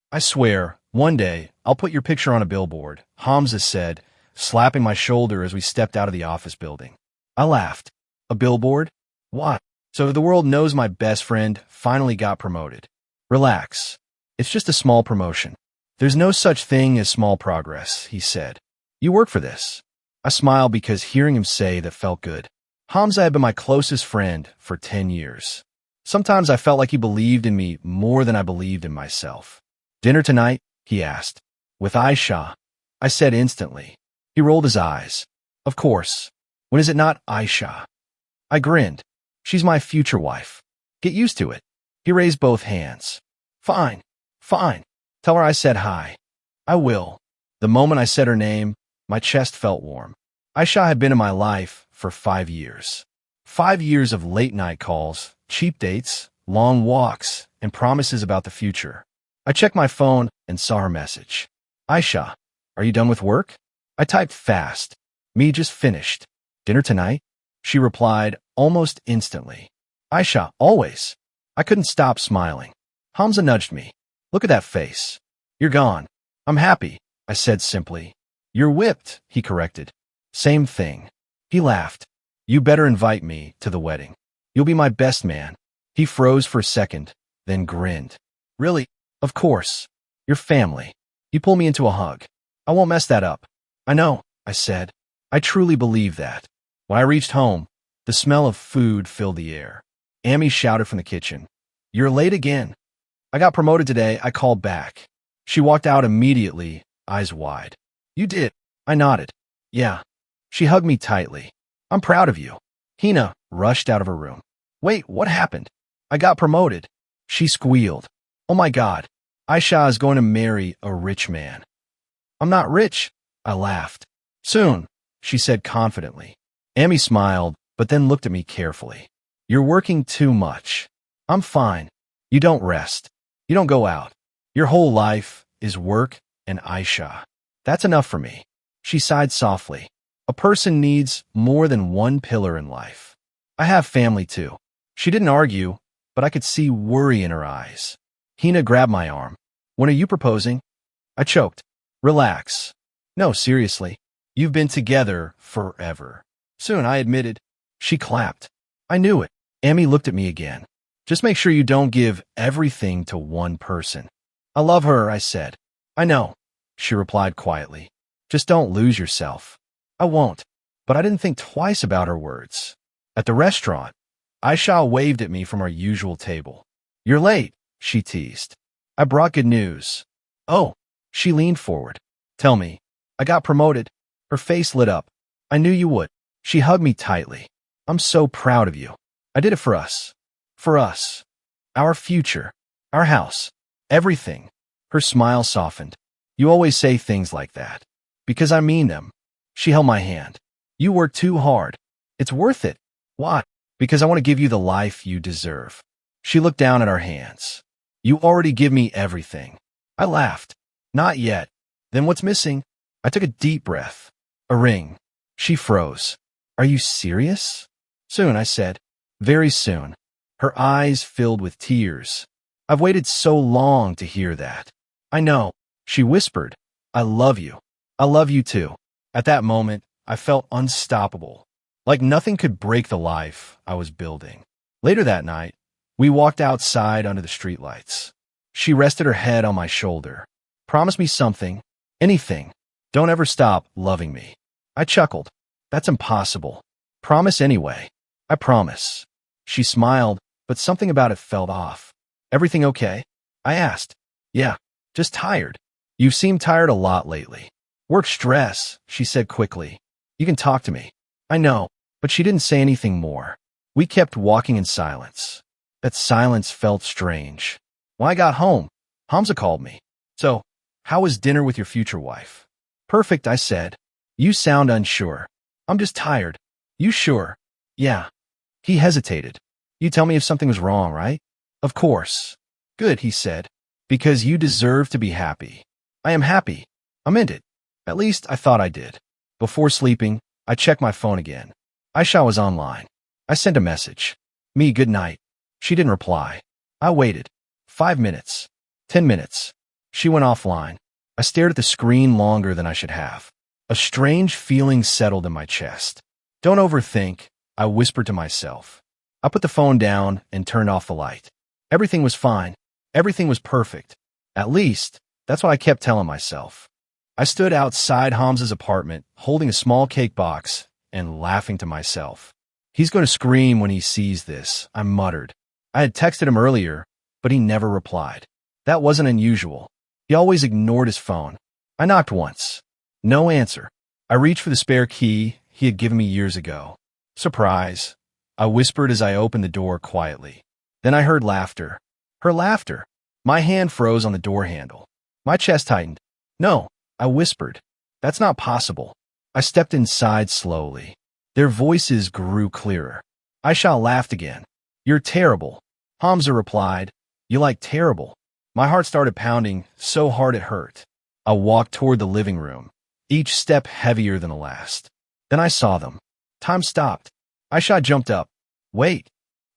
I swear, one day, I'll put your picture on a billboard, Hamza said, slapping my shoulder as we stepped out of the office building. I laughed. A billboard? Why? So the world knows my best friend finally got promoted. Relax. It's just a small promotion. There's no such thing as small progress, he said. You work for this. I smiled because hearing him say that felt good. Hamza had been my closest friend for 10 years. Sometimes I felt like he believed in me more than I believed in myself. Dinner tonight? He asked. With Aisha? I said instantly. He rolled his eyes. Of course. When is it not Aisha? I grinned. She's my future wife. Get used to it. He raised both hands. Fine. Fine. Tell her I said hi. I will. The moment I said her name, my chest felt warm. Aisha had been in my life for 5 years. 5 years of late-night calls, cheap dates, long walks, and promises about the future. I checked my phone and saw her message. Aisha, are you done with work? I typed fast. Me just finished. Dinner tonight? She replied almost instantly. Aisha, always. I couldn't stop smiling. Hamza nudged me. Look at that face. You're gone. I'm happy, I said simply. You're whipped, he corrected. Same thing. He laughed. You better invite me to the wedding. You'll be my best man. He froze for a second, then grinned. Really? Of course. Your family. He pulled me into a hug. I won't mess that up. I know, I said. I truly believe that. When I reached home, the smell of food filled the air. Amy shouted from the kitchen. You're late again. I got promoted today, I called back. She walked out immediately, eyes wide. You did. I nodded. Yeah. She hugged me tightly. I'm proud of you. Hina rushed out of her room. Wait, what happened? I got promoted. She squealed. Oh my God. Aisha is going to marry a rich man. I'm not rich. I laughed. Soon, she said confidently. Amy smiled, but then looked at me carefully. You're working too much. I'm fine. You don't rest. You don't go out. Your whole life is work and Aisha. That's enough for me. She sighed softly. A person needs more than one pillar in life. I have family too. She didn't argue, but I could see worry in her eyes. Hina grabbed my arm. When are you proposing? I choked. Relax. No, seriously. You've been together forever. Soon, I admitted. She clapped. I knew it. Amy looked at me again. Just make sure you don't give everything to one person. I love her, I said. I know, she replied quietly. Just don't lose yourself. I won't. But I didn't think twice about her words. At the restaurant, Aisha waved at me from our usual table. You're late, she teased. I brought good news. Oh, she leaned forward. Tell me. I got promoted. Her face lit up. I knew you would. She hugged me tightly. I'm so proud of you. I did it for us. For us. Our future. Our house. Everything. Her smile softened. You always say things like that. Because I mean them. She held my hand. You work too hard. It's worth it. Why? Because I want to give you the life you deserve. She looked down at our hands. You already give me everything. I laughed. Not yet. Then what's missing? I took a deep breath. A ring. She froze. Are you serious? Soon, I said. Very soon. Her eyes filled with tears. I've waited so long to hear that. I know. She whispered. I love you. I love you too. At that moment, I felt unstoppable. Like nothing could break the life I was building. Later that night, we walked outside under the streetlights. She rested her head on my shoulder. Promise me something. Anything. Don't ever stop loving me. I chuckled. That's impossible. Promise anyway. I promise. She smiled, but something about it felt off. Everything okay? I asked. Yeah, just tired. You've seemed tired a lot lately. Work stress, she said quickly. You can talk to me. I know, but she didn't say anything more. We kept walking in silence. That silence felt strange. When I got home, Hamza called me. So, how was dinner with your future wife? Perfect, I said. You sound unsure. I'm just tired. You sure? Yeah. He hesitated. You tell me if something was wrong, right? Of course. Good, he said. Because you deserve to be happy. I am happy. I meant it. At least I thought I did. Before sleeping, I checked my phone again. Aisha was online. I sent a message. Me, good night. She didn't reply. I waited. 5 minutes. 10 minutes. She went offline. I stared at the screen longer than I should have. A strange feeling settled in my chest. Don't overthink, I whispered to myself. I put the phone down and turned off the light. Everything was fine. Everything was perfect. At least, that's what I kept telling myself. I stood outside Hamza's apartment, holding a small cake box and laughing to myself. He's going to scream when he sees this, I muttered. I had texted him earlier, but he never replied. That wasn't unusual. He always ignored his phone. I knocked once. No answer. I reached for the spare key he had given me years ago. Surprise, I whispered as I opened the door quietly. Then I heard laughter. Her laughter. My hand froze on the door handle. My chest tightened. No, I whispered. That's not possible. I stepped inside slowly. Their voices grew clearer. Aisha laughed again. You're terrible. Hamza replied. You like terrible. My heart started pounding so hard it hurt. I walked toward the living room, each step heavier than the last. Then I saw them. Time stopped. Aisha jumped up. Wait.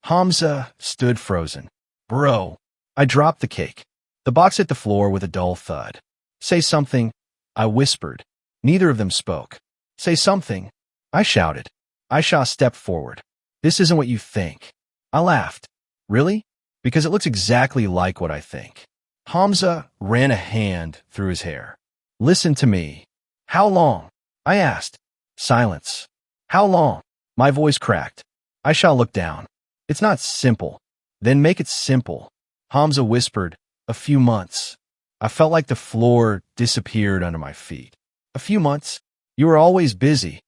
Hamza stood frozen. Bro. I dropped the cake. The box hit the floor with a dull thud. Say something, I whispered. Neither of them spoke. Say something, I shouted. Aisha stepped forward. This isn't what you think. I laughed. Really? Because it looks exactly like what I think. Hamza ran a hand through his hair. Listen to me. How long? I asked. Silence. How long? My voice cracked. Aisha looked down. It's not simple. Then make it simple. Hamza whispered. A few months. I felt like the floor disappeared under my feet. A few months? You were always busy,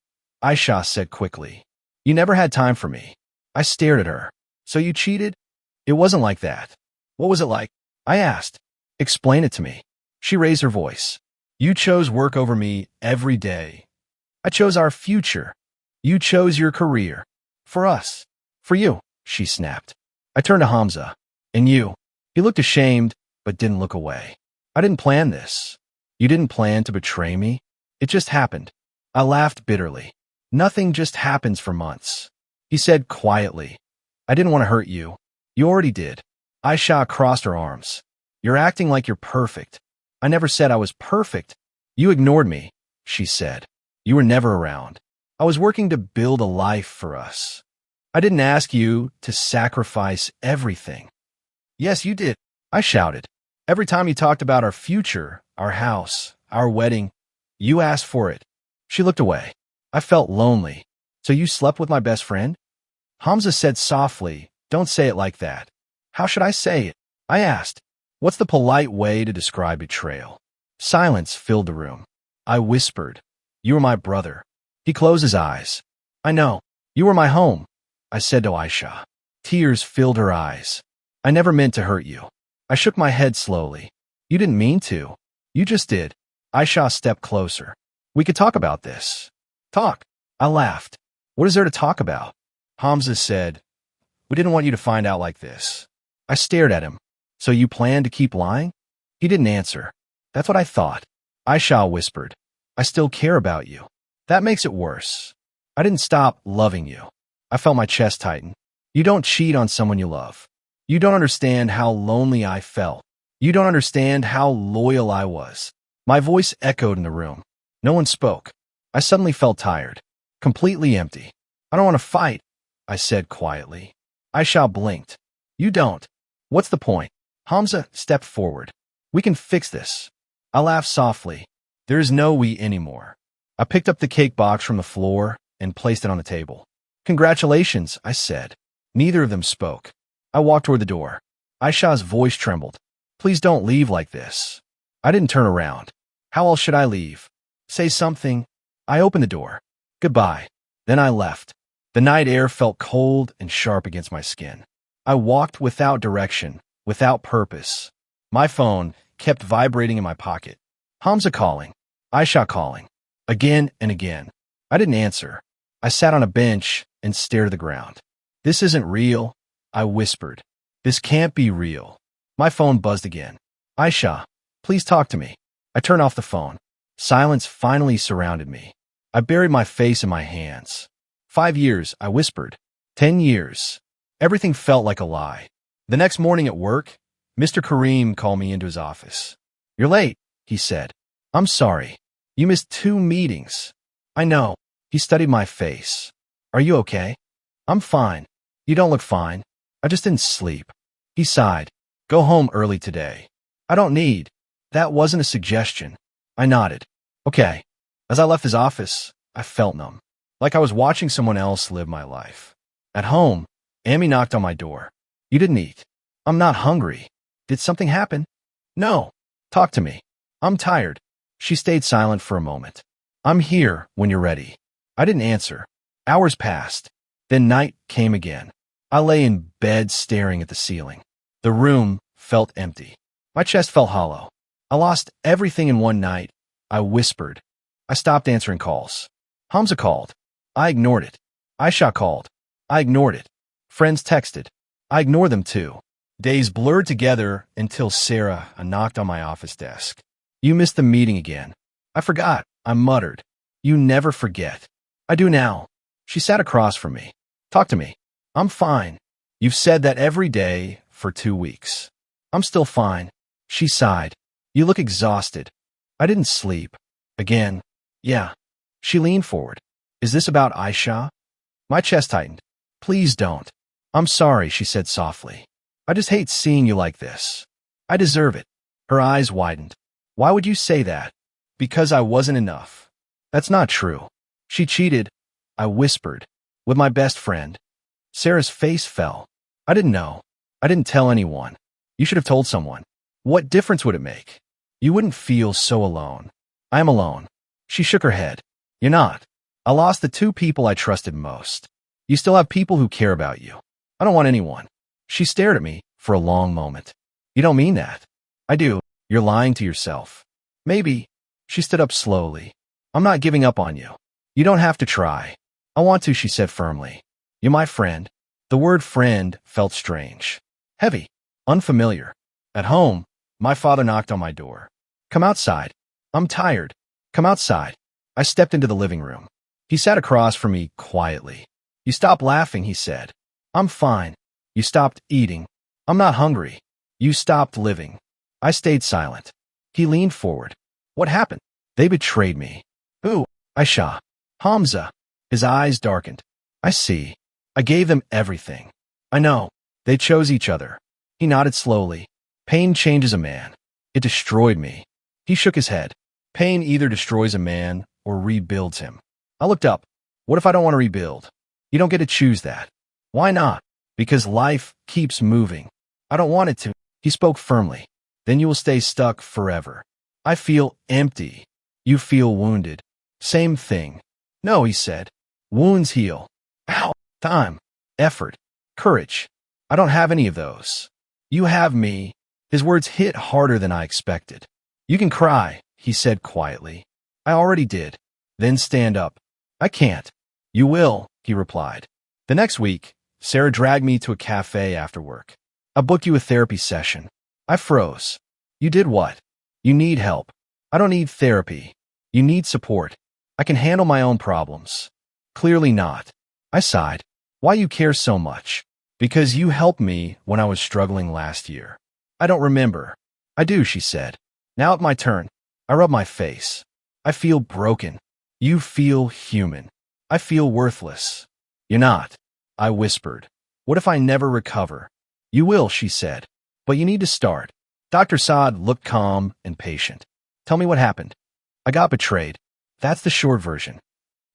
Aisha said quickly. You never had time for me. I stared at her. So you cheated? It wasn't like that. What was it like? I asked. Explain it to me. She raised her voice. You chose work over me every day. I chose our future. You chose your career. For us. For you, she snapped. I turned to Hamza. And you? He looked ashamed, but didn't look away. I didn't plan this. You didn't plan to betray me. It just happened. I laughed bitterly. Nothing just happens for months. He said quietly. I didn't want to hurt you. You already did. Aisha crossed her arms. You're acting like you're perfect. I never said I was perfect. You ignored me, she said. You were never around. I was working to build a life for us. I didn't ask you to sacrifice everything. Yes, you did, I shouted. Every time you talked about our future, our house, our wedding, you asked for it. She looked away. I felt lonely. So you slept with my best friend? Hamza said softly, don't say it like that. How should I say it? I asked. What's the polite way to describe betrayal? Silence filled the room. I whispered. You were my brother. He closed his eyes. I know. You were my home, I said to Aisha. Tears filled her eyes. I never meant to hurt you. I shook my head slowly. You didn't mean to. You just did. Aisha stepped closer. We could talk about this. Talk. I laughed. What is there to talk about? Hamza said. We didn't want you to find out like this. I stared at him. So you plan to keep lying? He didn't answer. That's what I thought. Aisha whispered. I still care about you. That makes it worse. I didn't stop loving you. I felt my chest tighten. You don't cheat on someone you love. You don't understand how lonely I felt. You don't understand how loyal I was. My voice echoed in the room. No one spoke. I suddenly felt tired. Completely empty. I don't want to fight, I said quietly. Aisha blinked. You don't. What's the point? Hamza stepped forward. We can fix this. I laughed softly. There is no we anymore. I picked up the cake box from the floor and placed it on the table. Congratulations, I said. Neither of them spoke. I walked toward the door. Aisha's voice trembled. Please don't leave like this. I didn't turn around. How else should I leave? Say something. I opened the door. Goodbye. Then I left. The night air felt cold and sharp against my skin. I walked without direction, without purpose. My phone kept vibrating in my pocket. Hamza calling. Aisha calling. Again and again. I didn't answer. I sat on a bench and stared at the ground. This isn't real, I whispered. This can't be real. My phone buzzed again. Aisha, please talk to me. I turned off the phone. Silence finally surrounded me. I buried my face in my hands. 5 years, I whispered. 10 years. Everything felt like a lie. The next morning at work, Mr. Kareem called me into his office. You're late, he said. I'm sorry. You missed 2 meetings. I know. He studied my face. Are you okay? I'm fine. You don't look fine. I just didn't sleep. He sighed. Go home early today. I don't need. That wasn't a suggestion. I nodded. Okay. As I left his office, I felt numb, like I was watching someone else live my life. At home, Amy knocked on my door. You didn't eat. I'm not hungry. Did something happen? No. Talk to me. I'm tired. She stayed silent for a moment. I'm here when you're ready. I didn't answer. Hours passed. Then night came again. I lay in bed staring at the ceiling. The room felt empty. My chest felt hollow. I lost everything in one night. I whispered. I stopped answering calls. Hamza called. I ignored it. Aisha called. I ignored it. Friends texted. I ignored them too. Days blurred together until Sarah knocked on my office desk. You missed the meeting again. I forgot. I muttered. You never forget. I do now. She sat across from me. Talk to me. I'm fine. You've said that every day for 2 weeks. I'm still fine. She sighed. You look exhausted. I didn't sleep. Again. Yeah. She leaned forward. Is this about Aisha? My chest tightened. Please don't. I'm sorry, she said softly. I just hate seeing you like this. I deserve it. Her eyes widened. Why would you say that? Because I wasn't enough. That's not true. She cheated, I whispered, with my best friend. Sarah's face fell. I didn't know. I didn't tell anyone. You should have told someone. What difference would it make? You wouldn't feel so alone. I am alone. She shook her head. You're not. I lost the 2 people I trusted most. You still have people who care about you. I don't want anyone. She stared at me for a long moment. You don't mean that. I do. You're lying to yourself. Maybe. She stood up slowly. I'm not giving up on you. You don't have to try. I want to, she said firmly. You're my friend. The word friend felt strange. Heavy. Unfamiliar. At home, my father knocked on my door. Come outside. I'm tired. Come outside. I stepped into the living room. He sat across from me quietly. You stopped laughing, he said. I'm fine. You stopped eating. I'm not hungry. You stopped living. I stayed silent. He leaned forward. What happened? They betrayed me. Who? Aisha. Hamza. His eyes darkened. I see. I gave them everything. I know. They chose each other. He nodded slowly. Pain changes a man. It destroyed me. He shook his head. Pain either destroys a man or rebuilds him. I looked up. What if I don't want to rebuild? You don't get to choose that. Why not? Because life keeps moving. I don't want it to. He spoke firmly. Then you will stay stuck forever. I feel empty. You feel wounded. Same thing. No, he said. Wounds heal. Ow. Time. Effort. Courage. I don't have any of those. You have me. His words hit harder than I expected. You can cry, he said quietly. I already did. Then stand up. I can't. You will, he replied. The next week, Sarah dragged me to a cafe after work. I booked you a therapy session. I froze. You did what? You need help. I don't need therapy. You need support. I can handle my own problems. Clearly not. I sighed. Why you care so much? Because you helped me when I was struggling last year. I don't remember. I do, she said. Now it's my turn. I rub my face. I feel broken. You feel human. I feel worthless. You're not. I whispered. What if I never recover? You will, she said. But you need to start. Dr. Saad looked calm and patient. Tell me what happened. I got betrayed. That's the short version.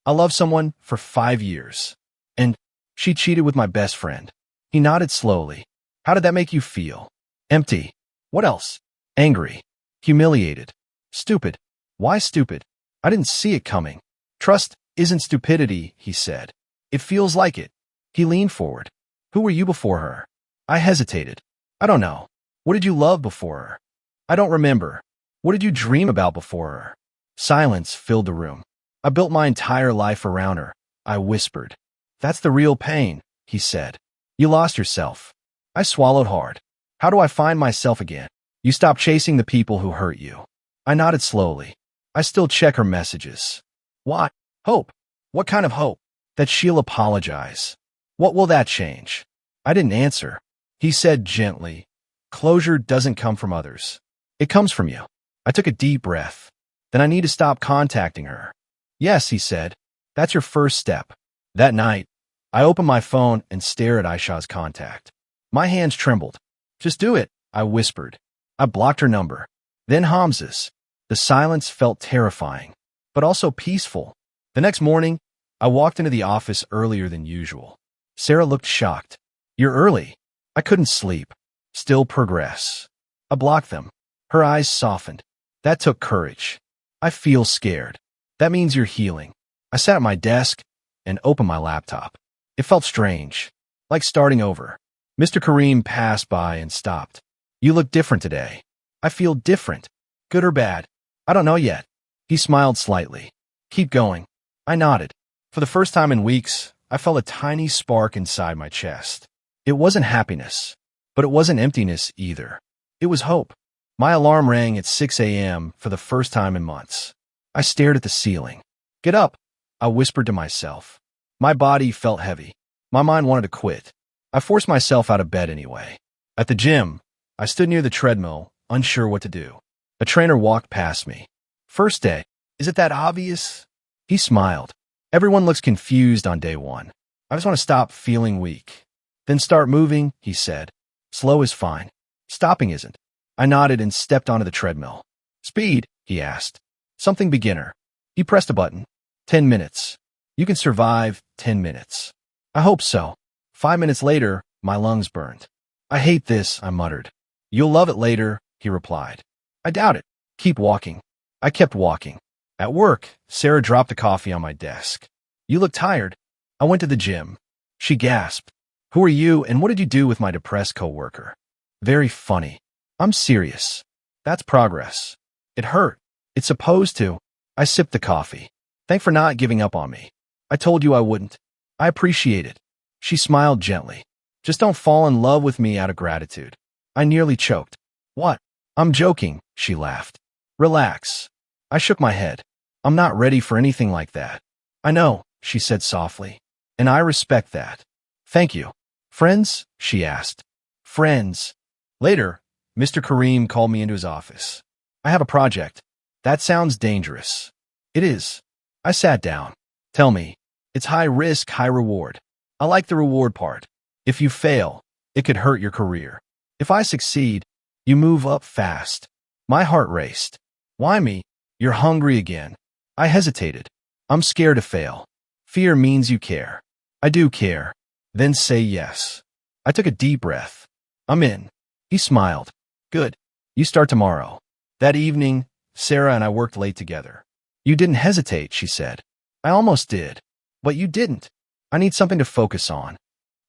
I loved someone for 5 years. And she cheated with my best friend. He nodded slowly. How did that make you feel? Empty. What else? Angry. Humiliated. Stupid. Why stupid? I didn't see it coming. Trust isn't stupidity, he said. It feels like it. He leaned forward. Who were you before her? I hesitated. I don't know. What did you love before her? I don't remember. What did you dream about before her? Silence filled the room. I built my entire life around her. I whispered. That's the real pain, he said. You lost yourself. I swallowed hard. How do I find myself again? You stopped chasing the people who hurt you. I nodded slowly. I still check her messages. Why? Hope. What kind of hope? That she'll apologize. What will that change? I didn't answer. He said gently, closure doesn't come from others. It comes from you. I took a deep breath. Then I need to stop contacting her. Yes, he said. That's your first step. That night, I opened my phone and stared at Aisha's contact. My hands trembled. Just do it, I whispered. I blocked her number. Then Hamza's. The silence felt terrifying, but also peaceful. The next morning, I walked into the office earlier than usual. Sarah looked shocked. You're early. I couldn't sleep. Still progress. I blocked them. Her eyes softened. That took courage. I feel scared. That means you're healing. I sat at my desk and opened my laptop. It felt strange, like starting over. Mr. Kareem passed by and stopped. You look different today. I feel different. Good or bad? I don't know yet. He smiled slightly. Keep going. I nodded. For the first time in weeks, I felt a tiny spark inside my chest. It wasn't happiness, but it wasn't emptiness either. It was hope. My alarm rang at 6 a.m. for the first time in months. I stared at the ceiling. Get up, I whispered to myself. My body felt heavy. My mind wanted to quit. I forced myself out of bed anyway. At the gym, I stood near the treadmill, unsure what to do. A trainer walked past me. First day, is it that obvious? He smiled. Everyone looks confused on day one. I just want to stop feeling weak. Then start moving, he said. Slow is fine. Stopping isn't. I nodded and stepped onto the treadmill. Speed, he asked. Something beginner. He pressed a button. 10 minutes. You can survive 10 minutes. I hope so. 5 minutes later, my lungs burned. I hate this, I muttered. You'll love it later, he replied. I doubt it. Keep walking. I kept walking. At work, Sarah dropped a coffee on my desk. You look tired. I went to the gym. She gasped. Who are you and what did you do with my depressed coworker? Very funny. I'm serious. That's progress. It hurt. It's supposed to. I sipped the coffee. Thanks for not giving up on me. I told you I wouldn't. I appreciate it. She smiled gently. Just don't fall in love with me out of gratitude. I nearly choked. What? I'm joking, she laughed. Relax. I shook my head. I'm not ready for anything like that. I know, she said softly. And I respect that. Thank you. Friends? She asked. Friends. Later, Mr. Kareem called me into his office. I have a project. That sounds dangerous. It is. I sat down. Tell me. It's high risk, high reward. I like the reward part. If you fail, it could hurt your career. If I succeed, you move up fast. My heart raced. Why me? You're hungry again. I hesitated. I'm scared to fail. Fear means you care. I do care. Then say yes. I took a deep breath. I'm in. He smiled. Good. You start tomorrow. That evening, Sarah and I worked late together. You didn't hesitate, she said. I almost did. But you didn't. I need something to focus on.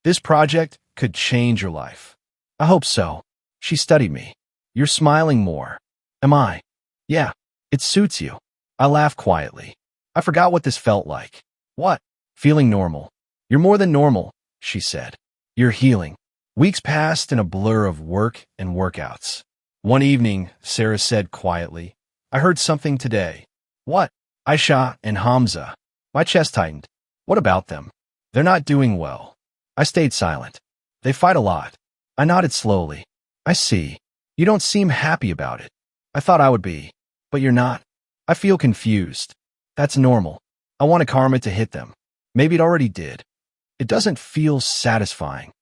This project could change your life. I hope so. She studied me. You're smiling more. Am I? Yeah. It suits you. I laughed quietly. I forgot what this felt like. What? Feeling normal. You're more than normal, she said. You're healing. Weeks passed in a blur of work and workouts. One evening, Sarah said quietly, I heard something today. What? Aisha and Hamza. My chest tightened. What about them? They're not doing well. I stayed silent. They fight a lot. I nodded slowly. I see. You don't seem happy about it. I thought I would be. But you're not. I feel confused. That's normal. I wanted karma to hit them. Maybe it already did. It doesn't feel satisfying.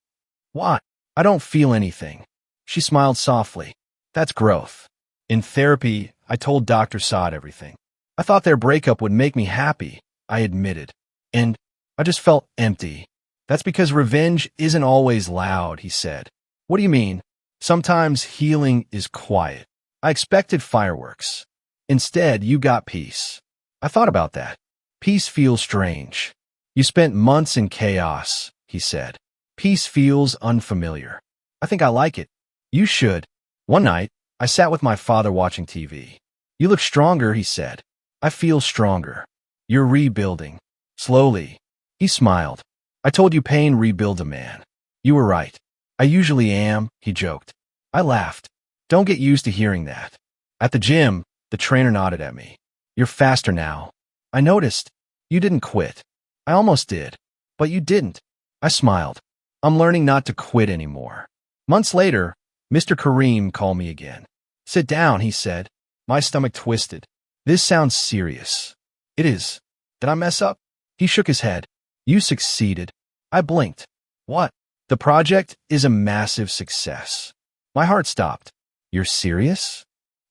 What? I don't feel anything. She smiled softly. That's growth. In therapy, I told Dr. Saad everything. I thought their breakup would make me happy, I admitted. And I just felt empty. That's because revenge isn't always loud, he said. What do you mean? Sometimes healing is quiet. I expected fireworks. Instead, you got peace. I thought about that. Peace feels strange. You spent months in chaos, he said. Peace feels unfamiliar. I think I like it. You should. One night, I sat with my father watching TV. You look stronger, he said. I feel stronger. You're rebuilding. Slowly. He smiled. I told you pain rebuilds a man. You were right. I usually am, he joked. I laughed. Don't get used to hearing that. At the gym, the trainer nodded at me. You're faster now. I noticed. You didn't quit. I almost did. But you didn't. I smiled. I'm learning not to quit anymore. Months later, Mr. Kareem called me again. Sit down, he said. My stomach twisted. This sounds serious. It is. Did I mess up? He shook his head. You succeeded. I blinked. What? The project is a massive success. My heart stopped. You're serious?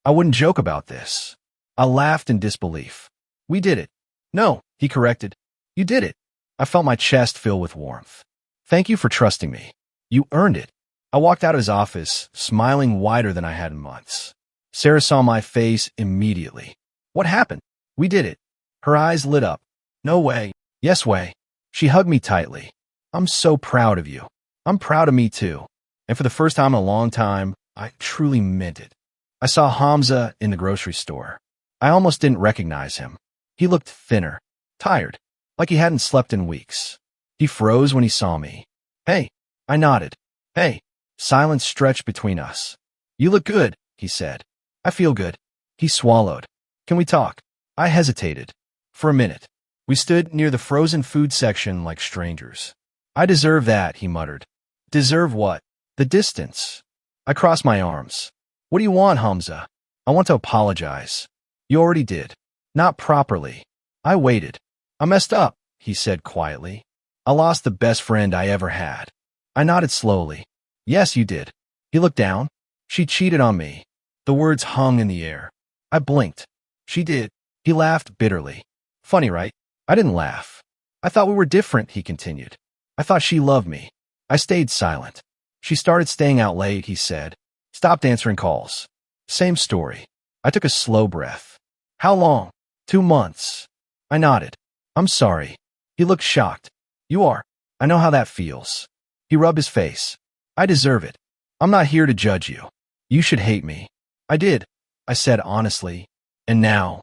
I wouldn't joke about this. I laughed in disbelief. We did it. No, he corrected. You did it. I felt my chest fill with warmth. Thank you for trusting me. You earned it. I walked out of his office, smiling wider than I had in months. Sarah saw my face immediately. What happened? We did it. Her eyes lit up. No way. Yes way. She hugged me tightly. I'm so proud of you. I'm proud of me too. And for the first time in a long time, I truly meant it. I saw Hamza in the grocery store. I almost didn't recognize him. He looked thinner, tired, like he hadn't slept in weeks. He froze when he saw me. Hey, I nodded. Hey, silence stretched between us. You look good, he said. I feel good. He swallowed. Can we talk? I hesitated. For a minute. We stood near the frozen food section like strangers. I deserve that, he muttered. Deserve what? The distance. I crossed my arms. What do you want, Hamza? I want to apologize. You already did. Not properly. I waited. I messed up, he said quietly. I lost the best friend I ever had. I nodded slowly. Yes, you did. He looked down. She cheated on me. The words hung in the air. I blinked. She did. He laughed bitterly. Funny, right? I didn't laugh. I thought we were different, he continued. I thought she loved me. I stayed silent. She started staying out late, he said. Stopped answering calls. Same story. I took a slow breath. How long? 2 months. I nodded. I'm sorry. He looked shocked. You are. I know how that feels. He rubbed his face. I deserve it. I'm not here to judge you. You should hate me. I did, I said honestly. And now,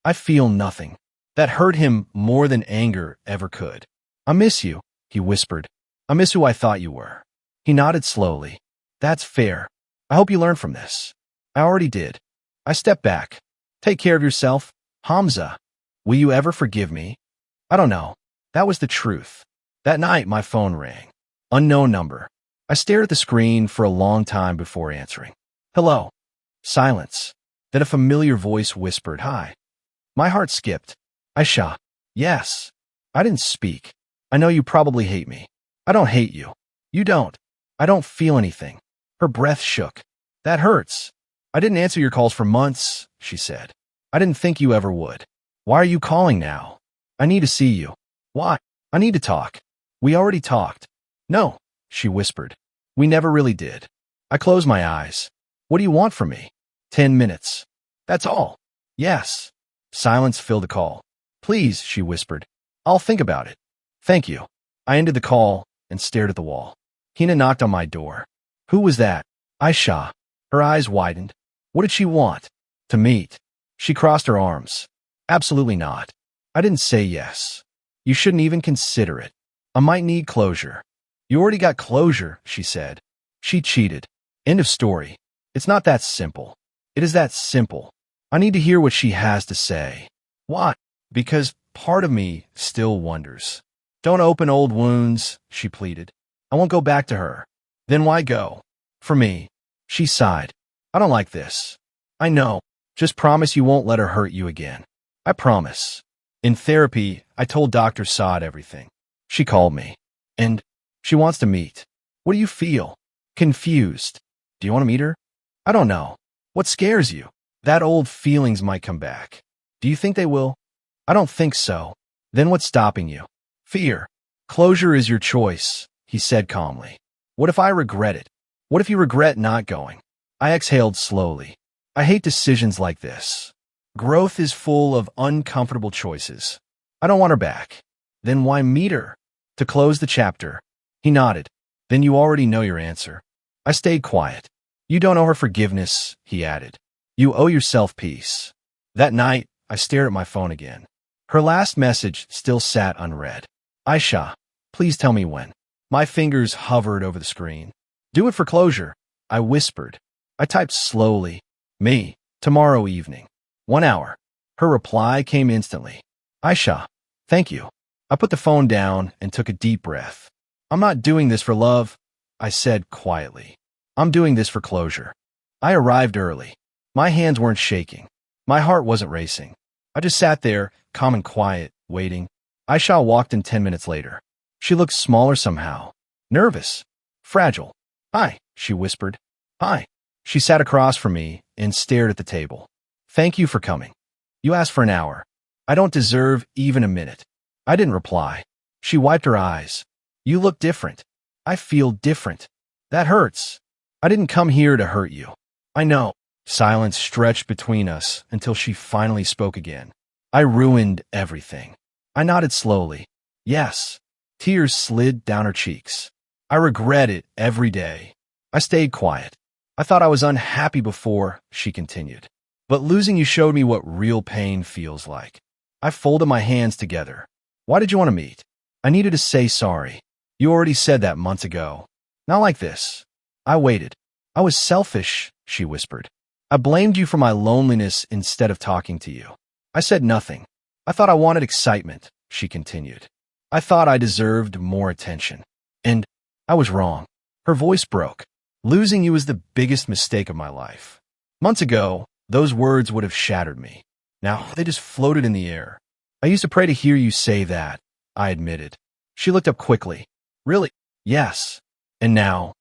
I feel nothing. That hurt him more than anger ever could. I miss you, he whispered. I miss who I thought you were. He nodded slowly. That's fair. I hope you learn from this. I already did. I stepped back. Take care of yourself, Hamza. Will you ever forgive me? I don't know. That was the truth. That night, my phone rang. Unknown number. I stared at the screen for a long time before answering. Hello. Silence. Then a familiar voice whispered, hi. My heart skipped. Aisha. Yes. I didn't speak. I know you probably hate me. I don't hate you. You don't. I don't feel anything. Her breath shook. That hurts. I didn't answer your calls for months, she said. I didn't think you ever would. Why are you calling now? I need to see you. Why? I need to talk. We already talked. No, she whispered. We never really did. I closed my eyes. What do you want from me? 10 minutes. That's all. Yes. Silence filled the call. Please, she whispered. I'll think about it. Thank you. I ended the call and stared at the wall. Hina knocked on my door. Who was that? Aisha. Her eyes widened. What did she want? To meet. She crossed her arms. Absolutely not. I didn't say yes. You shouldn't even consider it. I might need closure. You already got closure, she said. She cheated. End of story. It's not that simple. It is that simple. I need to hear what she has to say. Why? Because part of me still wonders. Don't open old wounds, she pleaded. I won't go back to her. Then why go? For me. She sighed. I don't like this. I know. Just promise you won't let her hurt you again. I promise. In therapy, I told Dr. Saad everything. She called me. And she wants to meet. What do you feel? Confused. Do you want to meet her? I don't know. What scares you? That old feelings might come back. Do you think they will? I don't think so. Then what's stopping you? Fear. Closure is your choice, he said calmly. What if I regret it? What if you regret not going? I exhaled slowly. I hate decisions like this. Growth is full of uncomfortable choices. I don't want her back. Then why meet her? To close the chapter. He nodded. Then you already know your answer. I stayed quiet. You don't owe her forgiveness, he added. You owe yourself peace. That night, I stared at my phone again. Her last message still sat unread. Aisha, please tell me when. My fingers hovered over the screen. Do it for closure, I whispered. I typed slowly. Me, tomorrow evening. 1 hour. Her reply came instantly. Aisha, thank you. I put the phone down and took a deep breath. I'm not doing this for love, I said quietly. I'm doing this for closure. I arrived early. My hands weren't shaking. My heart wasn't racing. I just sat there, calm and quiet, waiting. Aisha walked in 10 minutes later. She looked smaller somehow. Nervous. Fragile. Hi, she whispered. Hi. She sat across from me and stared at the table. Thank you for coming. You asked for an hour. I don't deserve even a minute. I didn't reply. She wiped her eyes. You look different. I feel different. That hurts. I didn't come here to hurt you. I know. Silence stretched between us until she finally spoke again. I ruined everything. I nodded slowly. Yes. Tears slid down her cheeks. I regret it every day. I stayed quiet. I thought I was unhappy before, she continued. But losing you showed me what real pain feels like. I folded my hands together. Why did you want to meet? I needed to say sorry. You already said that months ago. Not like this. I waited. I was selfish, she whispered. I blamed you for my loneliness instead of talking to you. I said nothing. I thought I wanted excitement, she continued. I thought I deserved more attention. And I was wrong. Her voice broke. Losing you was the biggest mistake of my life. Months ago, those words would have shattered me. Now, they just floated in the air. I used to pray to hear you say that, I admitted. She looked up quickly. Really? Yes. And now?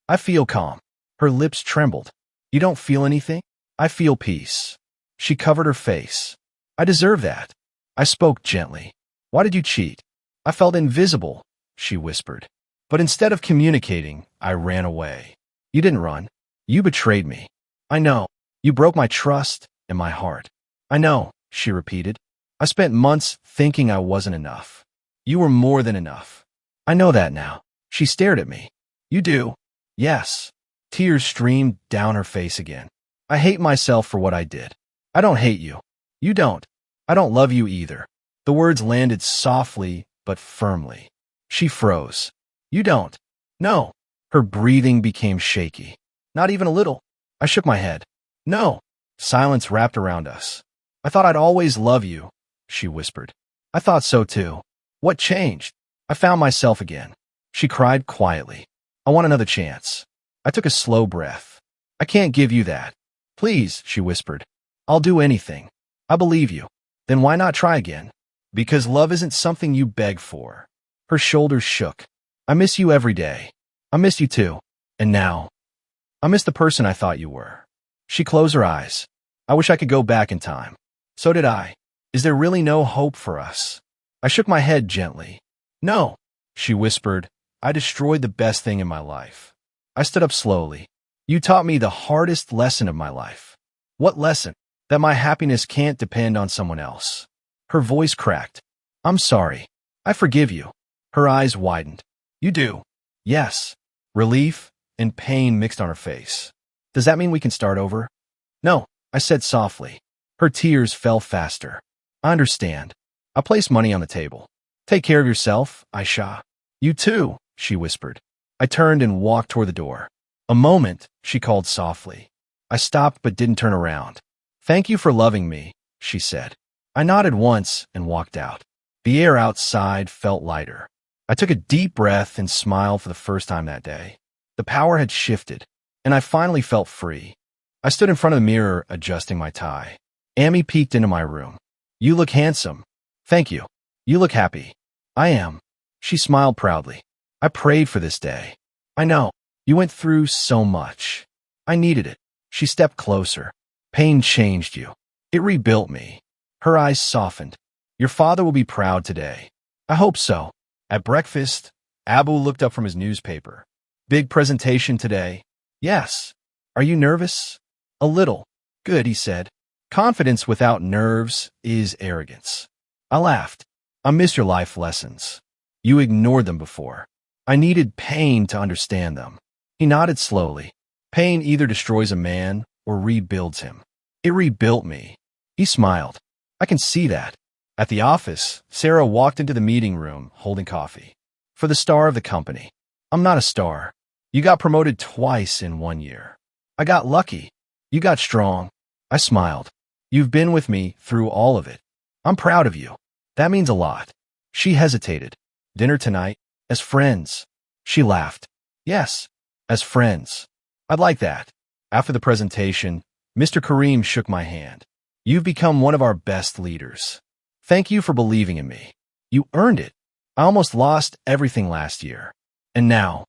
I feel calm. Her lips trembled. You don't feel anything? I feel peace. She covered her face. I deserve that. I spoke gently. Why did you cheat? I felt invisible, she whispered. But instead of communicating, I ran away. You didn't run. You betrayed me. I know. You broke my trust and my heart. I know, she repeated. I spent months thinking I wasn't enough. You were more than enough. I know that now. She stared at me. You do? Yes. Tears streamed down her face again. I hate myself for what I did. I don't hate you. You don't. I don't love you either. The words landed softly but firmly. She froze. You don't. No. Her breathing became shaky. Not even a little. I shook my head. No. Silence wrapped around us. I thought I'd always love you, she whispered. I thought so too. What changed? I found myself again. She cried quietly. I want another chance. I took a slow breath. I can't give you that. Please, she whispered. I'll do anything. I believe you. Then why not try again? Because love isn't something you beg for. Her shoulders shook. I miss you every day. I miss you too. And now, I miss the person I thought you were. She closed her eyes. I wish I could go back in time. So did I. Is there really no hope for us? I shook my head gently. No, she whispered. I destroyed the best thing in my life. I stood up slowly. You taught me the hardest lesson of my life. What lesson? That my happiness can't depend on someone else. Her voice cracked. I'm sorry. I forgive you. Her eyes widened. You do? Yes. Relief and pain mixed on her face. Does that mean we can start over? No, I said softly. Her tears fell faster. I understand. I placed money on the table. Take care of yourself, Aisha. You too, she whispered. I turned and walked toward the door. A moment, she called softly. I stopped but didn't turn around. Thank you for loving me, she said. I nodded once and walked out. The air outside felt lighter. I took a deep breath and smiled for the first time that day. The power had shifted, and I finally felt free. I stood in front of the mirror, adjusting my tie. Amy peeked into my room. You look handsome. Thank you. You look happy. I am. She smiled proudly. I prayed for this day. I know. You went through so much. I needed it. She stepped closer. Pain changed you. It rebuilt me. Her eyes softened. Your father will be proud today. I hope so. At breakfast, Abu looked up from his newspaper. Big presentation today. Yes. Are you nervous? A little. Good, he said. Confidence without nerves is arrogance. I laughed. I miss your life lessons. You ignored them before. I needed pain to understand them. He nodded slowly. Pain either destroys a man or rebuilds him. It rebuilt me. He smiled. I can see that. At the office, Sarah walked into the meeting room holding coffee. For the star of the company. I'm not a star. You got promoted twice in 1 year. I got lucky. You got strong. I smiled. You've been with me through all of it. I'm proud of you. That means a lot. She hesitated. Dinner tonight? As friends. She laughed. Yes, as friends. I'd like that. After the presentation, Mr. Kareem shook my hand. You've become one of our best leaders. Thank you for believing in me. You earned it. I almost lost everything last year. And now,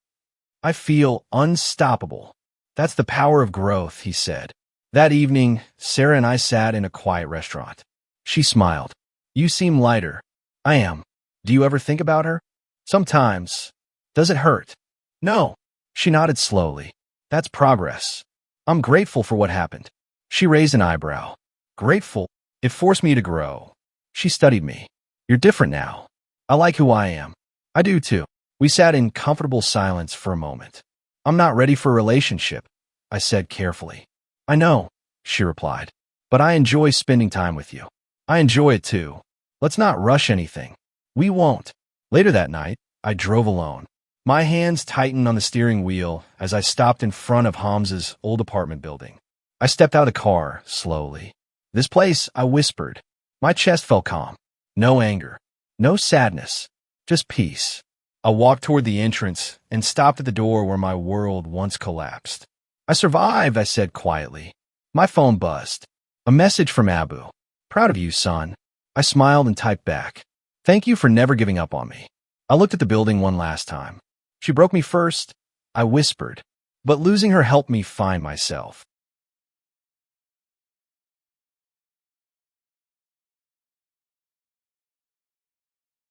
I feel unstoppable. That's the power of growth, he said. That evening, Sarah and I sat in a quiet restaurant. She smiled. You seem lighter. I am. Do you ever think about her? Sometimes. Does it hurt? No. She nodded slowly. That's progress. I'm grateful for what happened. She raised an eyebrow. Grateful? It forced me to grow. She studied me. You're different now. I like who I am. I do too. We sat in comfortable silence for a moment. I'm not ready for a relationship, I said carefully. I know, she replied. But I enjoy spending time with you. I enjoy it too. Let's not rush anything. We won't. Later that night, I drove alone. My hands tightened on the steering wheel as I stopped in front of Hamza's old apartment building. I stepped out of the car slowly. This place, I whispered. My chest felt calm. No anger. No sadness. Just peace. I walked toward the entrance and stopped at the door where my world once collapsed. I survived, I said quietly. My phone buzzed. A message from Abu. Proud of you, son. I smiled and typed back. Thank you for never giving up on me. I looked at the building one last time. She broke me first, I whispered. But losing her helped me find myself.